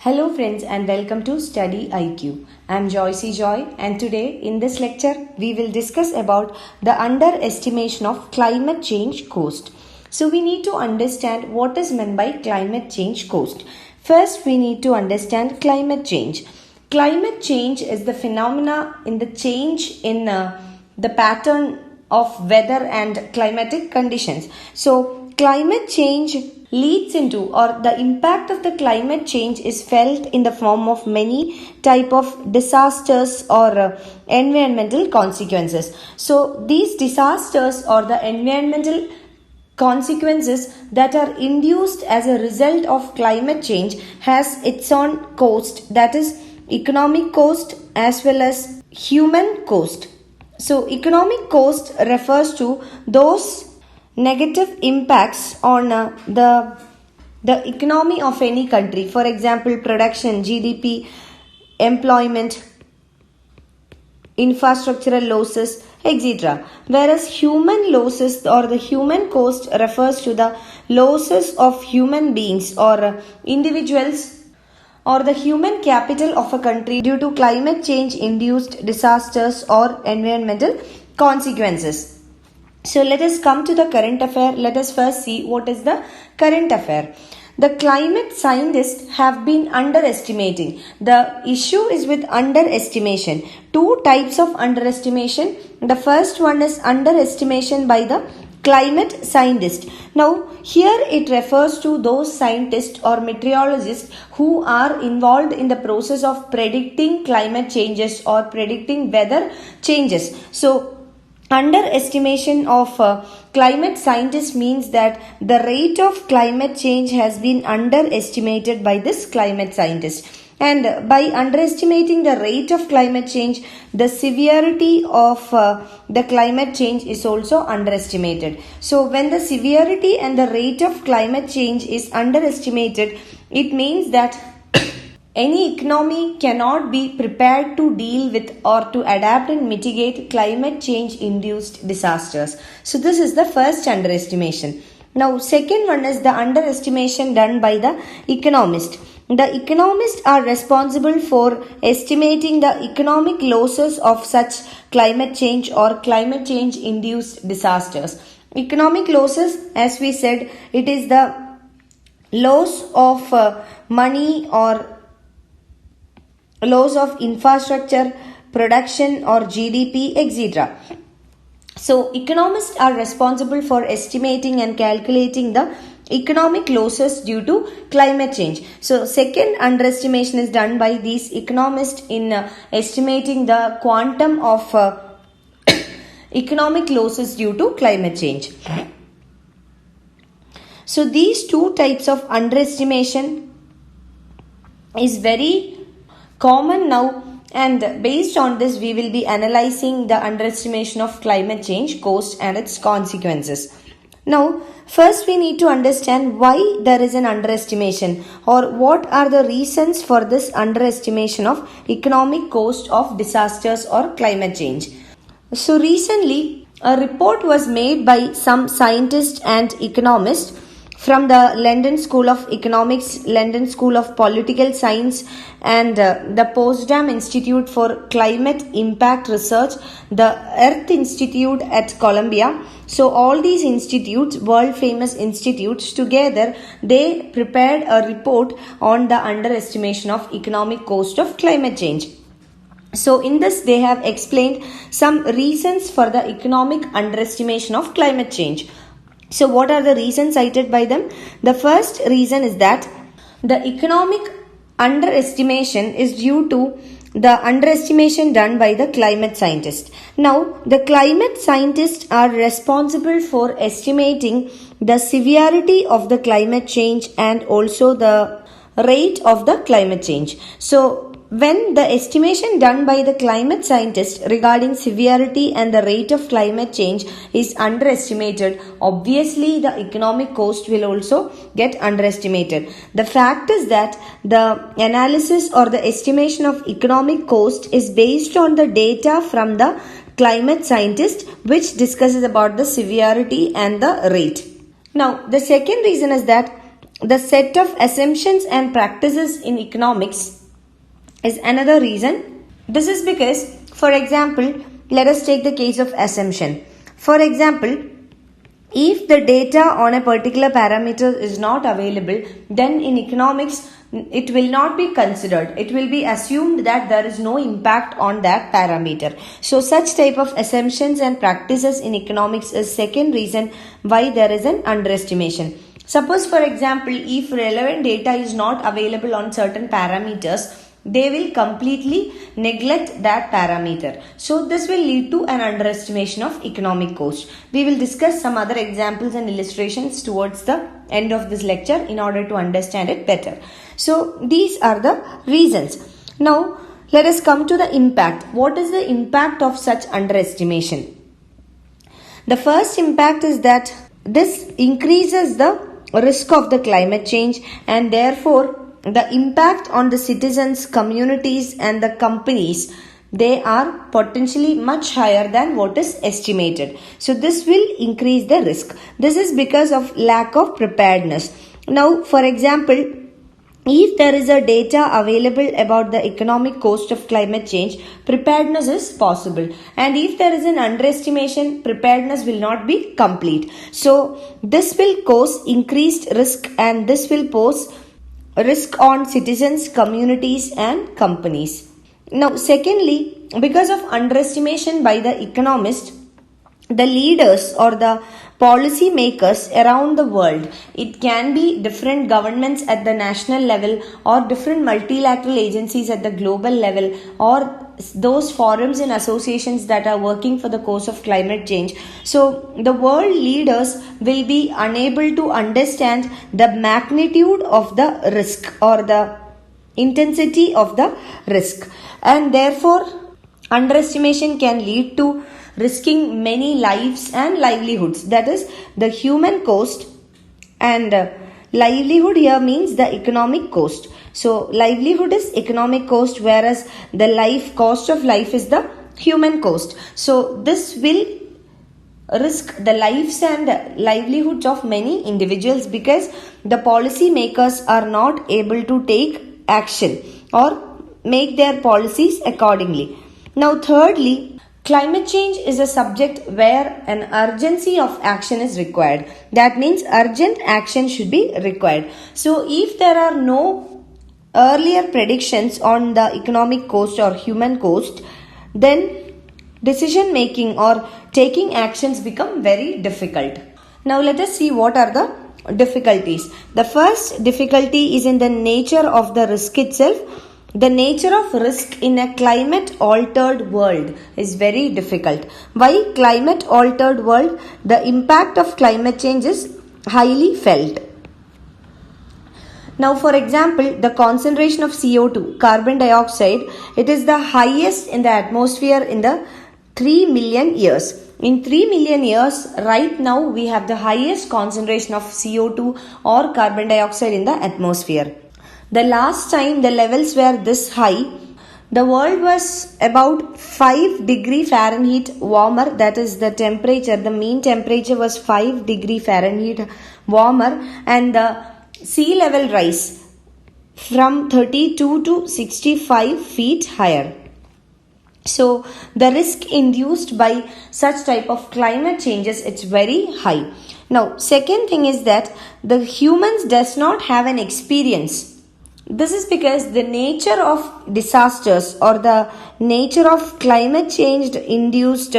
Hello friends and welcome to StudyIQ. I am Joycey Joy and today in this lecture we will discuss about the underestimation of climate change cost. So we need to understand what is meant by climate change cost. First we need to understand climate change. Climate change is the phenomena in the change in the pattern of weather and climatic conditions. So climate change leads into, or the impact of the climate change is felt in the form of many type of disasters or environmental consequences. So these disasters or the environmental consequences that are induced as a result of climate change has its own cost, that is economic cost as well as human cost. So economic cost refers to those negative impacts on the economy of any country. For example, production, GDP, employment, infrastructural losses, etc. Whereas human losses or the human cost refers to the losses of human beings or individuals or the human capital of a country due to climate change induced disasters or environmental consequences. So let us come to the current affair. Let us first see what is the current affair. The climate scientists have been underestimating. The issue is with underestimation. Two types of underestimation. The first one is underestimation by the climate scientist. Now here it refers to those scientists or meteorologists who are involved in the process of predicting climate changes or predicting weather changes. So underestimation of climate scientists means that the rate of climate change has been underestimated by this climate scientist. And by underestimating the rate of climate change, the severity of the climate change is also underestimated. So when the severity and the rate of climate change is underestimated, it means that any economy cannot be prepared to deal with or to adapt and mitigate climate change induced disasters. So this is the first underestimation. Now second one is the underestimation done by the economist. The economists are responsible for estimating the economic losses of such climate change or climate change induced disasters. Economic losses, as we said, it is the loss of money or loss of infrastructure, production or GDP, etc. So economists are responsible for estimating and calculating the economic losses due to climate change. So second underestimation is done by these economists in estimating the quantum of economic losses due to climate change. So these two types of underestimation is very common now, and based on this we will be analyzing the underestimation of climate change cost and its consequences. Now first we need to understand why there is an underestimation or what are the reasons for this underestimation of economic cost of disasters or climate change. So recently a report was made by some scientists and economists from the London School of Economics, London School of Political Science and the Potsdam Institute for Climate Impact Research, the Earth Institute at Columbia. So all these institutes, world famous institutes together, they prepared a report on the underestimation of economic cost of climate change. So in this they have explained some reasons for the economic underestimation of climate change. So what are the reasons cited by them? The first reason is that the economic underestimation is due to the underestimation done by the climate scientists. Now the climate scientists are responsible for estimating the severity of the climate change and also the rate of the climate change. So when the estimation done by the climate scientists regarding severity and the rate of climate change is underestimated, obviously the economic cost will also get underestimated. The fact is that the analysis or the estimation of economic cost is based on the data from the climate scientist which discusses about the severity and the rate. Now the second reason is that the set of assumptions and practices in economics is another reason. This is because, for example, let us take the case of assumption. For example, if the data on a particular parameter is not available, then in economics it will not be considered. It will be assumed that there is no impact on that parameter. So such type of assumptions and practices in economics is second reason why there is an underestimation. Suppose, for example, if relevant data is not available on certain parameters, they will completely neglect that parameter. So this will lead to an underestimation of economic cost. We will discuss some other examples and illustrations towards the end of this lecture in order to understand it better. So these are the reasons. Now let us come to the impact. What is the impact of such underestimation? The first impact is that this increases the risk of the climate change, and therefore the impact on the citizens, communities and the companies, they are potentially much higher than what is estimated. So this will increase the risk. This is because of lack of preparedness. Now, for example, if there is a data available about the economic cost of climate change, preparedness is possible. And if there is an underestimation, preparedness will not be complete. So this will cause increased risk, and this will pose risk on citizens, communities and companies. Now secondly, because of underestimation by the economists, the leaders or the policy makers around the world, it can be different governments at the national level or different multilateral agencies at the global level, or those forums and associations that are working for the cause of climate change. So the world leaders will be unable to understand the magnitude of the risk or the intensity of the risk, and therefore underestimation can lead to risking many lives and livelihoods. That is the human cost, and livelihood here means the economic cost. So livelihood is economic cost, whereas the cost of life is the human cost. So this will risk the lives and livelihoods of many individuals because the policy makers are not able to take action or make their policies accordingly. Now thirdly, climate change is a subject where an urgency of action is required. That means urgent action should be required. So if there are no earlier predictions on the economic cost or human cost, then decision making or taking actions become very difficult. Now let us see what are the difficulties. The first difficulty is in the nature of the risk itself. The nature of risk in a climate altered world is very difficult. Why climate altered world? The impact of climate change is highly felt. Now for example, the concentration of CO2, carbon dioxide, it is the highest in the atmosphere in the 3 million years. In 3 million years, right now we have the highest concentration of CO2 or carbon dioxide in the atmosphere. The last time the levels were this high, the world was about 5 degree Fahrenheit warmer. That is the temperature, the mean temperature was 5 degree Fahrenheit warmer, and the sea level rise from 32 to 65 feet higher. So the risk induced by such type of climate changes, it's very high. Now second thing is that the humans does not have an experience. This is because the nature of disasters or the nature of climate change induced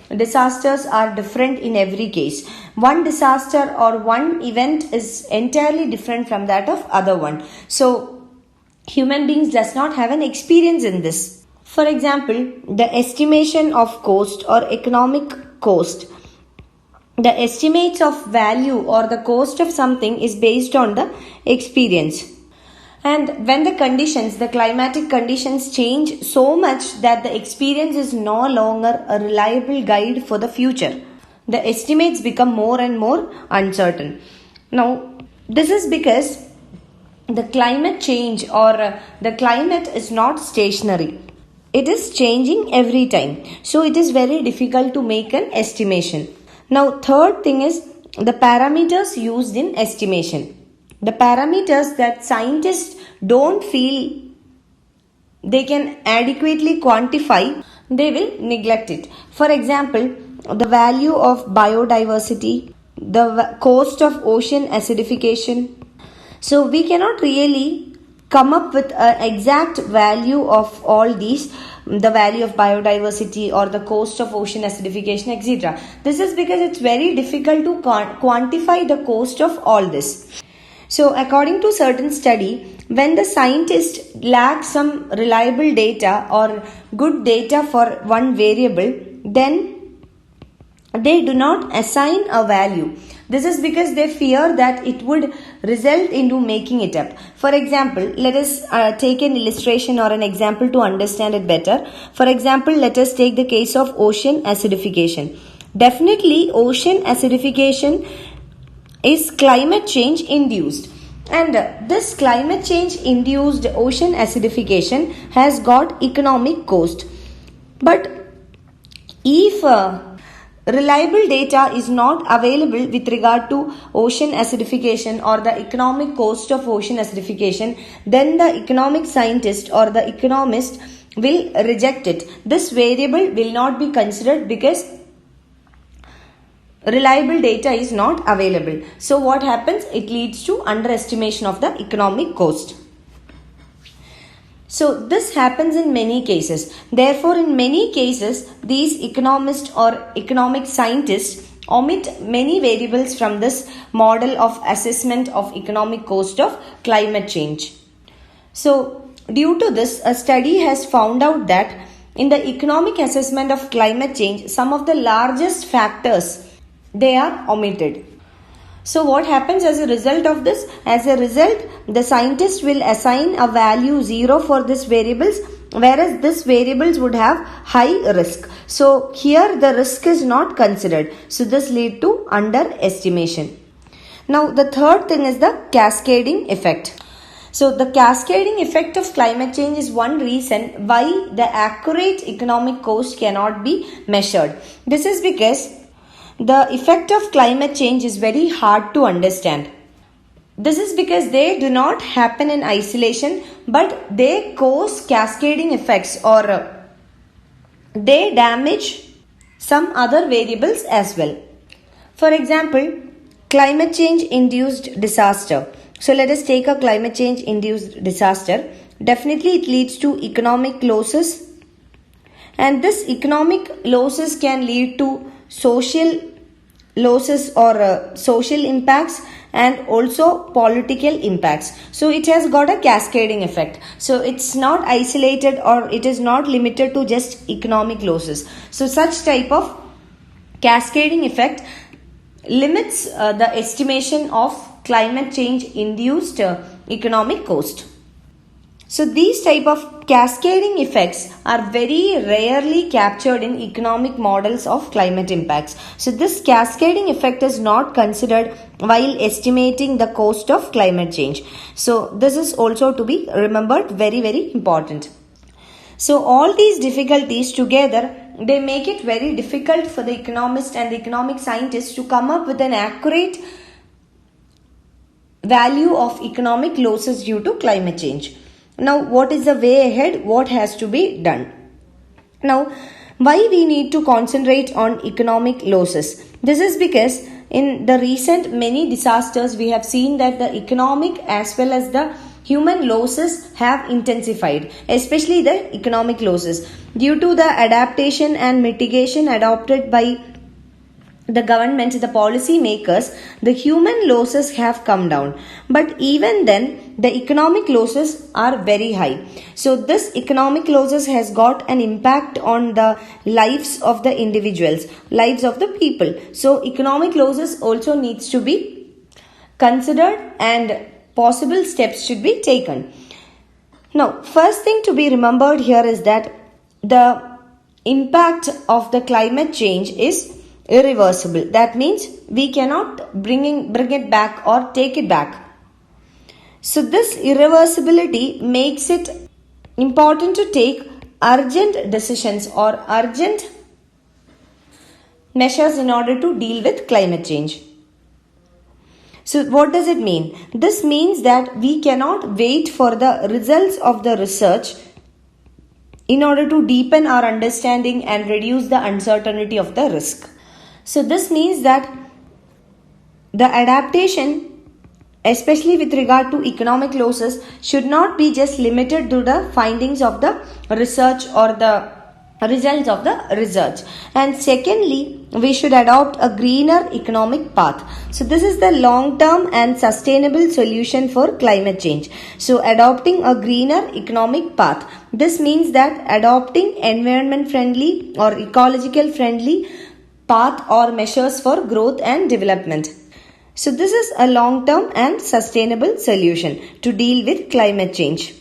disasters are different in every case. One disaster or one event is entirely different from that of other one. So human beings does not have an experience in this. For example, the estimation of cost or economic cost. The estimates of value or the cost of something is based on the experience. And when the climatic conditions change so much that the experience is no longer a reliable guide for the future, the estimates become more and more uncertain. Now, this is because the climate change or the climate is not stationary. It is changing every time. So, it is very difficult to make an estimation. Now, third thing is the parameters used in estimation. the parameters that scientists don't feel they can adequately quantify, they will neglect it. For example, the value of biodiversity, the cost of ocean acidification. So we cannot really come up with an exact value of all these, the value of biodiversity or the cost of ocean acidification, etc. This is because it's very difficult to quantify the cost of all this. So according to certain study, when the scientist lacks some reliable data or good data for one variable, then they do not assign a value. This is because they fear that it would result into making it up. For example, let us take an illustration or an example to understand it better. For example, let us take the case of ocean acidification. Definitely, ocean acidification is climate change induced. And this climate change induced ocean acidification has got economic cost. But if reliable data is not available with regard to ocean acidification or the economic cost of ocean acidification, then the economic scientist or the economist will reject it. This variable will not be considered because reliable data is not available. So what happens? It leads to underestimation of the economic cost. So this happens in many cases. Therefore, in many cases, these economists or economic scientists omit many variables from this model of assessment of economic cost of climate change. So due to this, a study has found out that in the economic assessment of climate change, some of the largest factors, they are omitted. So what happens as a result of this? As a result, the scientist will assign a value 0 for this variables, whereas this variables would have high risk. So here the risk is not considered. So this lead to underestimation. Now the third thing is the cascading effect. So the cascading effect of climate change is one reason why the accurate economic cost cannot be measured. This is because the effect of climate change is very hard to understand. This is because they do not happen in isolation, but they cause cascading effects or they damage some other variables as well. For example, climate change induced disaster. So let us take a climate change induced disaster. Definitely it leads to economic losses, and this economic losses can lead to social losses or social impacts and also political impacts. So it has got a cascading effect. So it's not isolated or it is not limited to just economic losses. So such type of cascading effect limits the estimation of climate change induced economic cost. So these type of cascading effects are very rarely captured in economic models of climate impacts. So this cascading effect is not considered while estimating the cost of climate change. So this is also to be remembered, very, very important. So all these difficulties together, they make it very difficult for the economist and the economic scientists to come up with an accurate value of economic losses due to climate change. Now, what is the way ahead? What has to be done? Now, why we need to concentrate on economic losses? This is because in the recent many disasters, we have seen that the economic as well as the human losses have intensified, especially the economic losses. Due to the adaptation and mitigation adopted by the government, the policy makers, the human losses have come down. But even then, the economic losses are very high. So this economic losses has got an impact on the lives of the individuals, lives of the people. So economic losses also needs to be considered and possible steps should be taken. Now, first thing to be remembered here is that the impact of the climate change is irreversible. That means we cannot bring it back or take it back. So this irreversibility makes it important to take urgent decisions or urgent measures in order to deal with climate change. So what does it mean? This means that we cannot wait for the results of the research in order to deepen our understanding and reduce the uncertainty of the risk. So this means that the adaptation, especially with regard to economic losses, should not be just limited to the findings of the research or the results of the research. And secondly, we should adopt a greener economic path. So this is the long-term and sustainable solution for climate change. So adopting a greener economic path. This means that adopting environment friendly or ecological friendly path or measures for growth and development. So this is a long-term and sustainable solution to deal with climate change.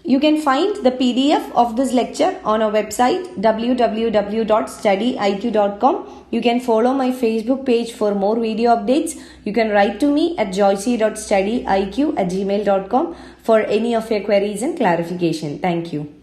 You can find the PDF of this lecture on our website www.studyiq.com. You can follow my Facebook page for more video updates. You can write to me at joycey.studyiq@gmail.com for any of your queries and clarification. Thank you.